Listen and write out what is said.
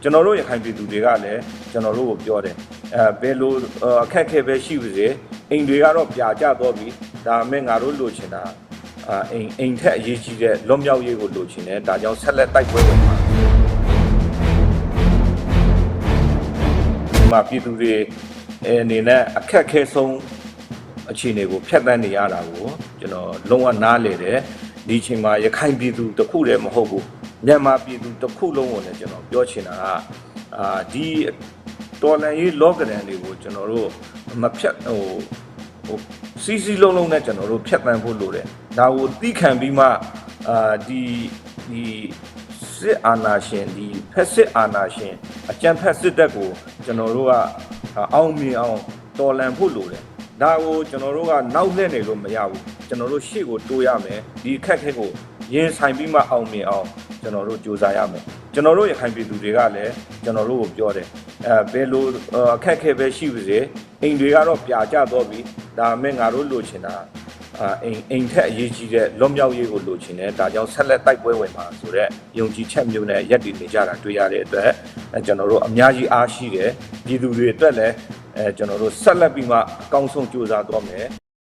ကျွန်တော်တို့ရခိုင်ပြည်သူတွေကလည်းကျွန်တော်တို့ကိုပြောတယ်ဘယ်လိုအခက်အခဲပဲရှိပါစေအိမ်တွေကတော့ပြာကျတော့ပြီဒါမဲ့ငါတို့လိုချင်တာအိမ်ထက်အရေးကြီးတဲ့လွတ်မြောက်ရေးကိုလိုချင်တယ်ဒါကြောင့်ဆက်လက်တိုက်ပွဲဝင်ပါဒီမှာပြည်သူတွေအနေနဲ့အခက်အခဲဆုံးအခြေအနေကိုဖျက်ဆီးနေရတာကိုကျွန်တော်လုံးဝနားလေတယ်ဒီချိန်မှာရခိုင်ပြည်သူတစ်ခုတည်းမဟုတ်ဘူးမြန်မာပြည်သူတစ်ခုလုံးကိုလည်းကျွန်တော်ပြောချင်တာကဒီတော်လှန်ရေးလောကဒဏ်တွေကိုကျွန်တော်တို့မဖြတ်စီစီလုံးလုံးနဲ့ကျွန်တော်တို့ဖြတ်တန်းဖို့လိုတယ်ဒါကိုသိခံပြီးမှဒီစစ်အာဏာရှင်ဒီဖက်စစ်အာဏာရှင်အကြမ်းဖက်စစ်တပ်ကိုကျွန်တော်တို့ကအောင်မြင်အောင်တော်လှန်ဖို့လိုတယ်ဒါကိုကျွန်တော်တို့ကနောက်လှည့်နေလို့မရဘူးကျွန်တော်တို့ရှေ့ကိုတိုးရမယ်ဒီအခက်အခဲကိုရင်ဆိုင်ပြီးမှအောင်မြင်အောင်ကျွန်တော်တို့ကြိုးစားရမယ်ကျွန်တော်တို့ရခိုင်ပြည်သူတွေကလည်းကျွန်တော်တို့ကိုပြောတယ်ဘယ်လိုအခက်အခဲပဲရှိပါစေအိမ်တွေကတော့ပြာကျတော့ပြီဒါမဲ့ငါတို့လိုချင်တာအိမ်ထက်အရေးကြီးတဲ့လွတ်မြောက်ရေးကိုလိုချင်တယ်ဒါကြောင့်ဆက်လက်တိုက်ပွဲဝင်ပါဆိုတော့ယုံကြည်ချက်မျိုးနဲ့ရက်တည်နေကြတာတွေ့ရတဲ့အတွက်ကျွန်တော်တို့အများကြီးအားရှိတယ်ပြည်သူတွေအတွက်လည်းကျွန်တော်တို့ဆက်လက်ပြီးမှအကောင်းဆုံးကြိုးစားသွားမယ်